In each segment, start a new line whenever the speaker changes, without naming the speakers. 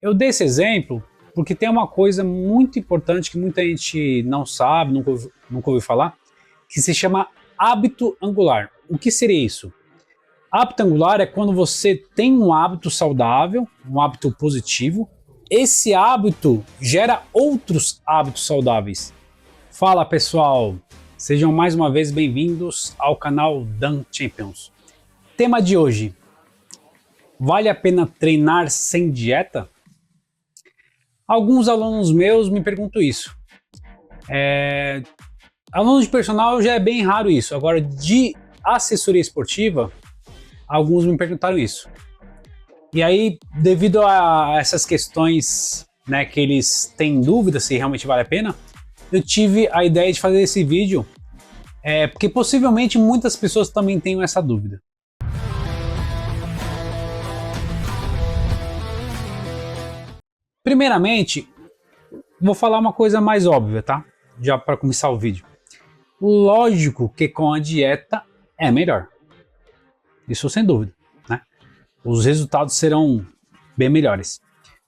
Eu dei esse exemplo porque tem uma coisa muito importante que muita gente não sabe, nunca ouviu falar, que se chama hábito angular. O que seria isso? Hábito angular é quando você tem um hábito saudável, um hábito positivo, esse hábito gera outros hábitos saudáveis. Fala pessoal, sejam mais uma vez bem-vindos ao canal Dan Champions. Tema de hoje: vale a pena treinar sem dieta? Alguns alunos meus me perguntam isso. Alunos de personal já é bem raro isso. Agora, de assessoria esportiva, alguns me perguntaram isso. E aí, devido a essas questões, né, que eles têm dúvida se realmente vale a pena, eu tive a ideia de fazer esse vídeo, porque possivelmente muitas pessoas também tenham essa dúvida. Primeiramente, vou falar uma coisa mais óbvia, tá? Já para começar o vídeo. Lógico que com a dieta é melhor. Isso sem dúvida, né? Os resultados serão bem melhores.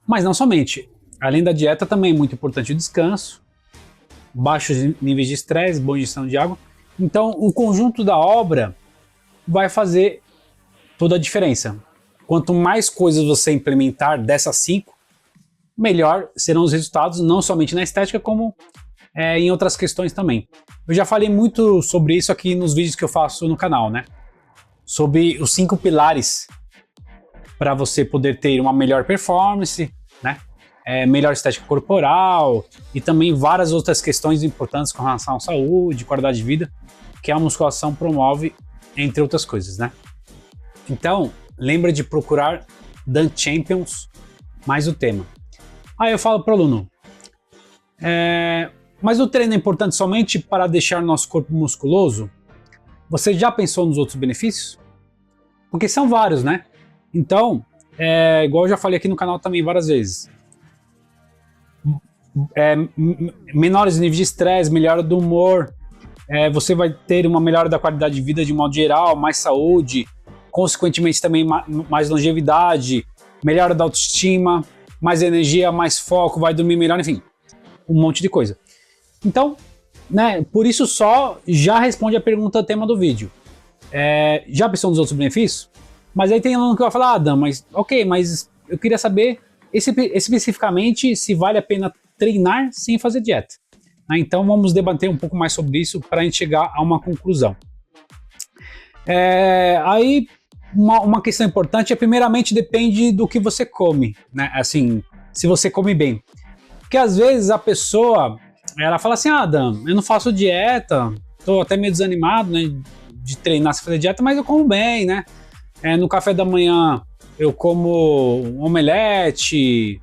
Mas não somente. Além da dieta, também é muito importante o descanso, baixos níveis de estresse, boa ingestão de água. Então, o conjunto da obra vai fazer toda a diferença. Quanto mais coisas você implementar dessas 5, melhor serão os resultados, não somente na estética, como em outras questões também. Eu já falei muito sobre isso aqui nos vídeos que eu faço no canal, né? Sobre os 5 pilares para você poder ter uma melhor performance, né? Melhor estética corporal e também várias outras questões importantes com relação à saúde, qualidade de vida, que a musculação promove, entre outras coisas, né? Então, lembra de procurar Dan Champions mais o tema. Aí eu falo para o aluno, mas o treino é importante somente para deixar nosso corpo musculoso? Você já pensou nos outros benefícios? Porque são vários, né? Então, igual eu já falei aqui no canal também várias vezes, menores níveis de estresse, melhora do humor, você vai ter uma melhora da qualidade de vida de modo geral, mais saúde, consequentemente também mais longevidade, melhora da autoestima, mais energia, mais foco, vai dormir melhor, enfim, um monte de coisa. Então, né, por isso só já responde a pergunta tema do vídeo. Já pensou nos outros benefícios? Mas aí tem aluno que vai falar, Dan, mas ok, mas eu queria saber especificamente se vale a pena treinar sem fazer dieta. Então vamos debater um pouco mais sobre isso para a gente chegar a uma conclusão. Aí uma questão importante primeiramente, depende do que você come, né? Assim, se você come bem. Porque às vezes a pessoa, ela fala assim, Dan, eu não faço dieta, tô até meio desanimado, né, de treinar sem fazer dieta, mas eu como bem, né? No café da manhã eu como um omelete,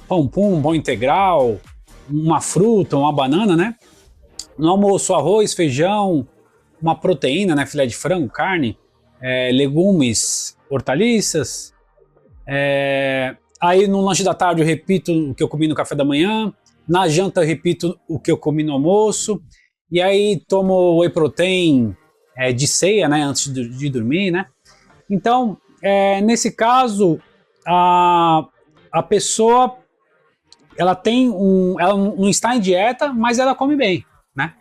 pão integral, uma fruta, uma banana, né? No almoço, arroz, feijão, uma proteína, né, filé de frango, carne, legumes, hortaliças. Aí no lanche da tarde eu repito o que eu comi no café da manhã, na janta eu repito o que eu comi no almoço, e aí tomo whey protein de ceia, né, antes de dormir, né? Então, nesse caso, a pessoa, ela não está em dieta, mas ela come bem, né?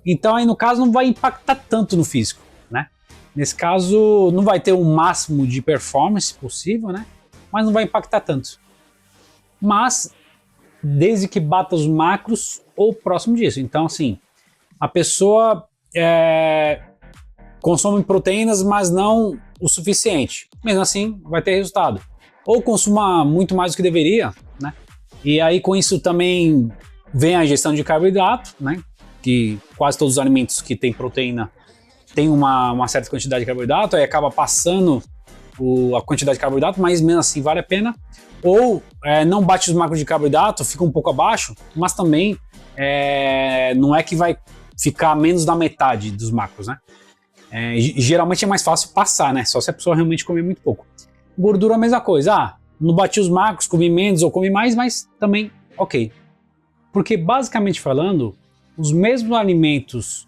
Então aí no caso não vai impactar tanto no físico, né? Nesse caso não vai ter o máximo de performance possível, né? Mas não vai impactar tanto. Mas desde que bata os macros ou próximo disso. Então assim, a pessoa consome proteínas, mas não o suficiente. Mesmo assim vai ter resultado. Ou consuma muito mais do que deveria, né? E aí com isso também vem a ingestão de carboidrato, né? Que quase todos os alimentos que têm proteína têm uma certa quantidade de carboidrato, aí acaba passando a quantidade de carboidrato, mas mesmo assim vale a pena. Ou não bate os macros de carboidrato, fica um pouco abaixo, mas também não é que vai ficar menos da metade dos macros, né? Geralmente é mais fácil passar, né? Só se a pessoa realmente comer muito pouco. Gordura a mesma coisa, não bati os macros, comi menos ou comi mais, mas também ok. Porque basicamente falando, os mesmos alimentos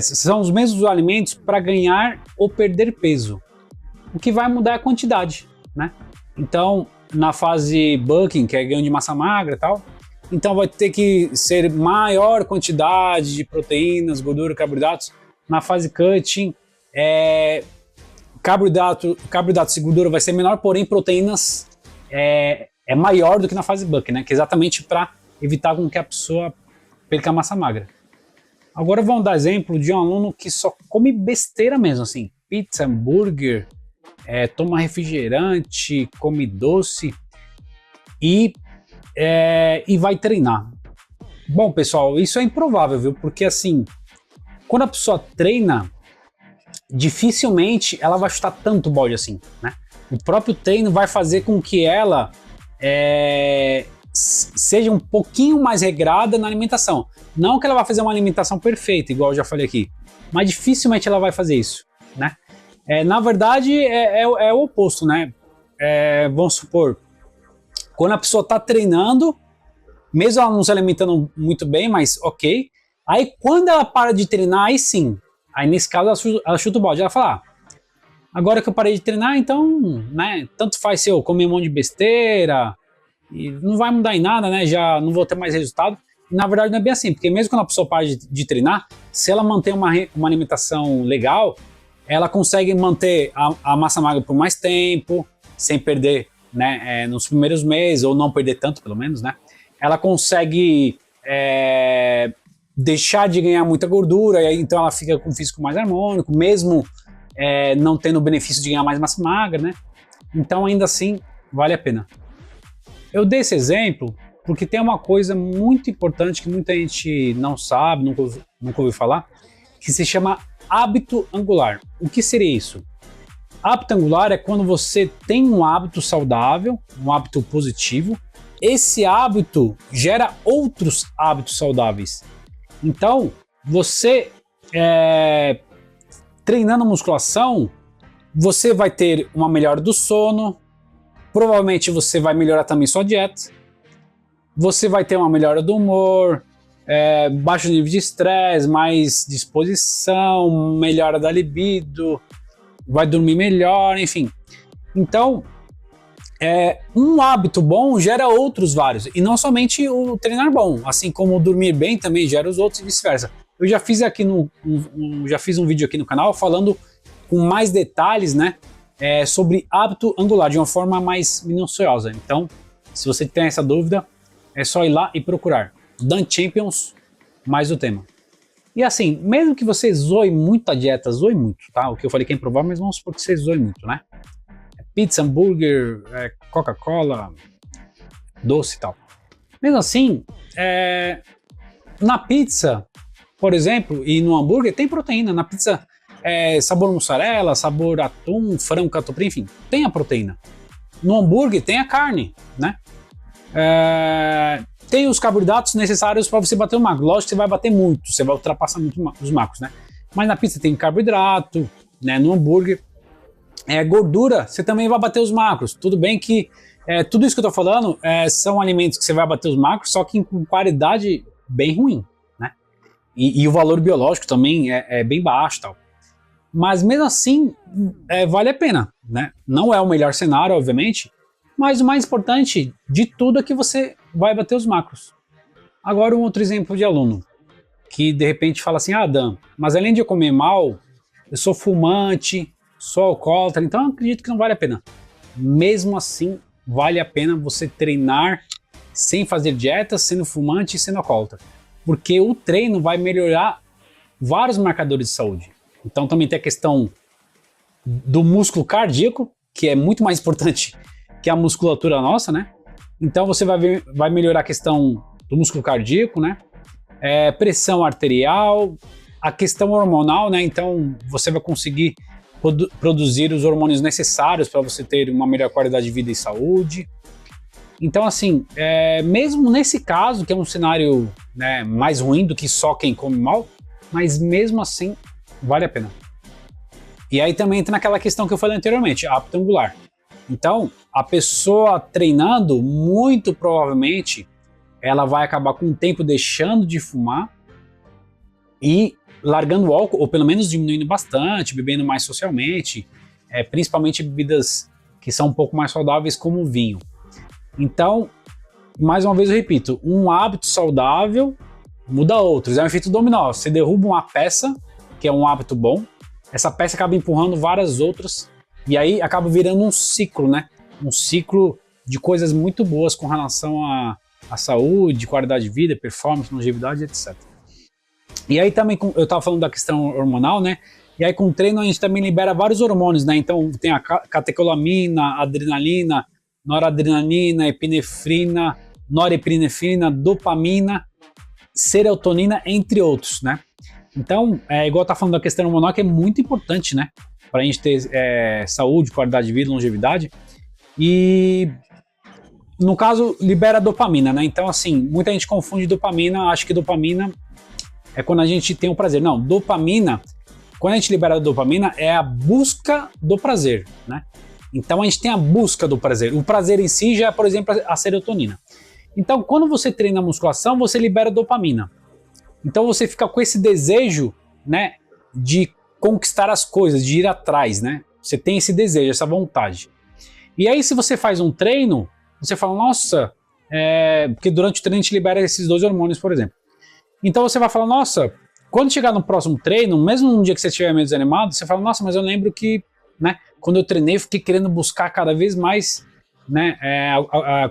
são os mesmos alimentos para ganhar ou perder peso. O que vai mudar é a quantidade, né? Então, na fase bulking, que é ganho de massa magra e tal, então vai ter que ser maior quantidade de proteínas, gordura, carboidratos. Na fase cutting, carboidratos e gordura vai ser menor, porém proteínas é maior do que na fase bulking, né? Que é exatamente para evitar com que a pessoa perca a massa magra. Agora vamos dar exemplo de um aluno que só come besteira mesmo, assim, pizza, hambúrguer, toma refrigerante, come doce e vai treinar. Bom, pessoal, isso é improvável, viu? Porque assim, quando a pessoa treina, dificilmente ela vai chutar tanto balde assim, né? O próprio treino vai fazer com que ela seja um pouquinho mais regrada na alimentação. Não que ela vai fazer uma alimentação perfeita, igual eu já falei aqui, mas dificilmente ela vai fazer isso, né? Na verdade, é o oposto, né? Vamos supor, quando a pessoa está treinando, mesmo ela não se alimentando muito bem, mas ok. Aí quando ela para de treinar, aí sim. Aí nesse caso ela chuta o balde. Ela fala, agora que eu parei de treinar, então, né, tanto faz se eu comer um monte de besteira, e não vai mudar em nada, né? Já não vou ter mais resultado. E, na verdade não é bem assim, porque mesmo quando a pessoa para de treinar, se ela mantém uma alimentação legal, ela consegue manter a massa magra por mais tempo, sem perder, né, nos primeiros meses, ou não perder tanto pelo menos, né? Ela consegue deixar de ganhar muita gordura, e aí, então ela fica com um físico mais harmônico, mesmo não tendo o benefício de ganhar mais massa magra, né? Então ainda assim vale a pena. Eu dei esse exemplo porque tem uma coisa muito importante que muita gente não sabe, nunca ouviu falar, que se chama hábito angular. O que seria isso? Hábito angular é quando você tem um hábito saudável, um hábito positivo, esse hábito gera outros hábitos saudáveis. Então, você treinando musculação, você vai ter uma melhora do sono, provavelmente você vai melhorar também sua dieta, você vai ter uma melhora do humor, baixo nível de estresse, mais disposição, melhora da libido, vai dormir melhor, enfim. Então, um hábito bom gera outros vários, e não somente o treinar bom, assim como o dormir bem também gera os outros e vice-versa. Eu já fiz aqui já fiz um vídeo aqui no canal falando com mais detalhes, né, sobre hábito angular, de uma forma mais minuciosa. Então, se você tem essa dúvida, é só ir lá e procurar Dan Champions mais o tema. E assim, mesmo que você zoe muito a dieta, zoe muito, tá? O que eu falei que é improvável, mas vamos supor que você zoe muito, né? Pizza, hambúrguer, Coca-Cola, doce e tal. Mesmo assim, na pizza, por exemplo, e no hambúrguer tem proteína. Na pizza, sabor mussarela, sabor atum, frango, catupiry, enfim, tem a proteína. No hambúrguer tem a carne, né? Tem os carboidratos necessários para você bater o macro. Lógico que você vai bater muito, você vai ultrapassar muito os macros, né? Mas na pizza tem carboidrato, né? No hambúrguer, gordura, você também vai bater os macros. Tudo bem que tudo isso que eu tô falando são alimentos que você vai bater os macros, só que com qualidade bem ruim, né? E o valor biológico também é bem baixo, tal. Mas mesmo assim, vale a pena, né? Não é o melhor cenário, obviamente, mas o mais importante de tudo é que você vai bater os macros. Agora um outro exemplo de aluno, que de repente fala assim, Dan, mas além de eu comer mal, eu sou fumante, sou alcoólatra, então eu acredito que não vale a pena. Mesmo assim, vale a pena você treinar sem fazer dieta, sendo fumante e sendo alcoólatra. Porque o treino vai melhorar vários marcadores de saúde. Então também tem a questão do músculo cardíaco, que é muito mais importante que a musculatura nossa, né? Então você vai melhorar a questão do músculo cardíaco, né? Pressão arterial, a questão hormonal, né? Então você vai conseguir produzir os hormônios necessários para você ter uma melhor qualidade de vida e saúde. Então assim, mesmo nesse caso, que é um cenário, né, mais ruim do que só quem come mal, mas mesmo assim vale a pena. E aí também entra naquela questão que eu falei anteriormente, hábito angular. Então, a pessoa treinando, muito provavelmente, ela vai acabar com o tempo deixando de fumar e largando o álcool, ou pelo menos diminuindo bastante, bebendo mais socialmente, principalmente bebidas que são um pouco mais saudáveis, como o vinho. Então, mais uma vez eu repito, um hábito saudável muda outros, é um efeito dominó. Você derruba uma peça, que é um hábito bom, essa peça acaba empurrando várias outras, e aí acaba virando um ciclo, né? Um ciclo de coisas muito boas com relação à saúde, qualidade de vida, performance, longevidade, etc. E aí também, eu estava falando da questão hormonal, né? E aí com o treino a gente também libera vários hormônios, né? Então tem a catecolamina, adrenalina, noradrenalina, epinefrina, norepinefrina, dopamina, serotonina, entre outros, né? Então, igual tá falando da questão hormonal, que é muito importante, né? Pra gente ter saúde, qualidade de vida, longevidade. E, no caso, libera dopamina, né? Então, assim, muita gente confunde dopamina, acha que dopamina é quando a gente tem o prazer. Não, dopamina, quando a gente libera a dopamina, é a busca do prazer, né? Então, a gente tem a busca do prazer. O prazer em si já é, por exemplo, a serotonina. Então, quando você treina a musculação, você libera dopamina. Então, você fica com esse desejo, né, de conquistar as coisas, de ir atrás, né? Você tem esse desejo, essa vontade. E aí, se você faz um treino, você fala, nossa, porque durante o treino a gente libera esses dois hormônios, por exemplo. Então, você vai falar, nossa, quando chegar no próximo treino, mesmo num dia que você estiver meio desanimado, você fala, nossa, mas eu lembro que, né, quando eu treinei, eu fiquei querendo buscar cada vez mais, né,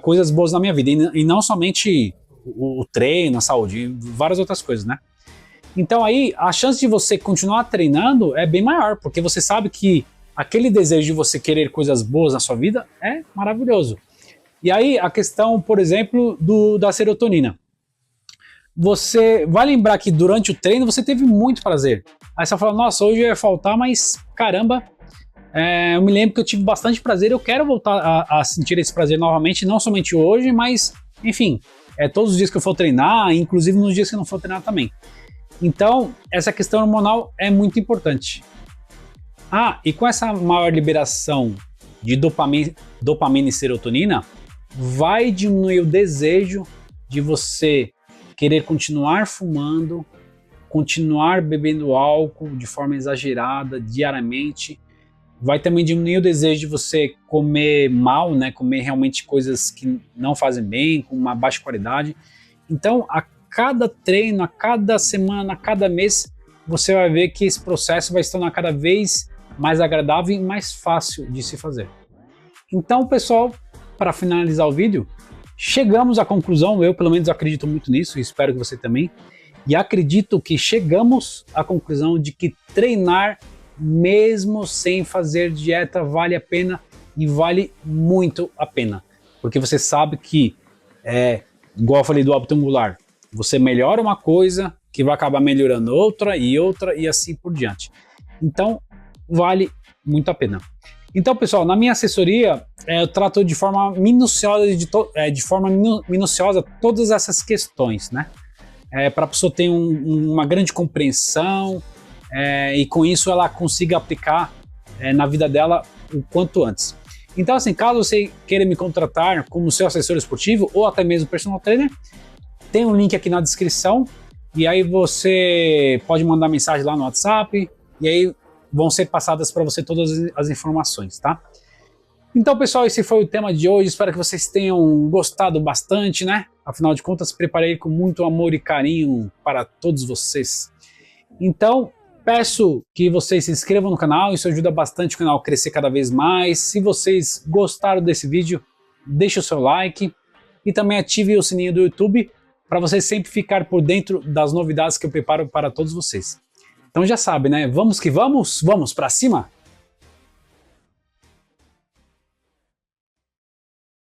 coisas boas na minha vida, e não somente o treino, a saúde, e várias outras coisas, né? Então aí a chance de você continuar treinando é bem maior, porque você sabe que aquele desejo de você querer coisas boas na sua vida é maravilhoso. E aí a questão, por exemplo, da serotonina. Você vai lembrar que durante o treino você teve muito prazer. Aí você fala, nossa, hoje ia faltar, mas caramba, eu me lembro que eu tive bastante prazer, eu quero voltar a sentir esse prazer novamente, não somente hoje, mas, enfim, todos os dias que eu for treinar, inclusive nos dias que eu não for treinar também. Então, essa questão hormonal é muito importante. E com essa maior liberação de dopamina e serotonina, vai diminuir o desejo de você querer continuar fumando, continuar bebendo álcool de forma exagerada, diariamente. Vai também diminuir o desejo de você comer mal, né? Comer realmente coisas que não fazem bem, com uma baixa qualidade. Então, a cada treino, a cada semana, a cada mês, você vai ver que esse processo vai se tornar cada vez mais agradável e mais fácil de se fazer. Então, pessoal, para finalizar o vídeo, chegamos à conclusão, eu pelo menos acredito muito nisso, e espero que você também, e acredito que chegamos à conclusão de que treinar mesmo sem fazer dieta vale a pena, e vale muito a pena, porque você sabe que, igual eu falei do hábito angular, você melhora uma coisa que vai acabar melhorando outra e assim por diante. Então, vale muito a pena. Então, pessoal, na minha assessoria, eu trato de forma minuciosa todas essas questões, né? Para a pessoa ter uma grande compreensão e com isso ela consiga aplicar na vida dela o quanto antes. Então, assim, caso você queira me contratar como seu assessor esportivo ou até mesmo personal trainer, tem um link aqui na descrição e aí você pode mandar mensagem lá no WhatsApp e aí vão ser passadas para você todas as informações, tá? Então, pessoal, esse foi o tema de hoje. Espero que vocês tenham gostado bastante, né? Afinal de contas, preparei com muito amor e carinho para todos vocês. Então, peço que vocês se inscrevam no canal, isso ajuda bastante o canal a crescer cada vez mais. Se vocês gostaram desse vídeo, deixe o seu like e também ative o sininho do YouTube para vocês sempre ficar por dentro das novidades que eu preparo para todos vocês. Então já sabe, né? Vamos que vamos? Vamos para cima?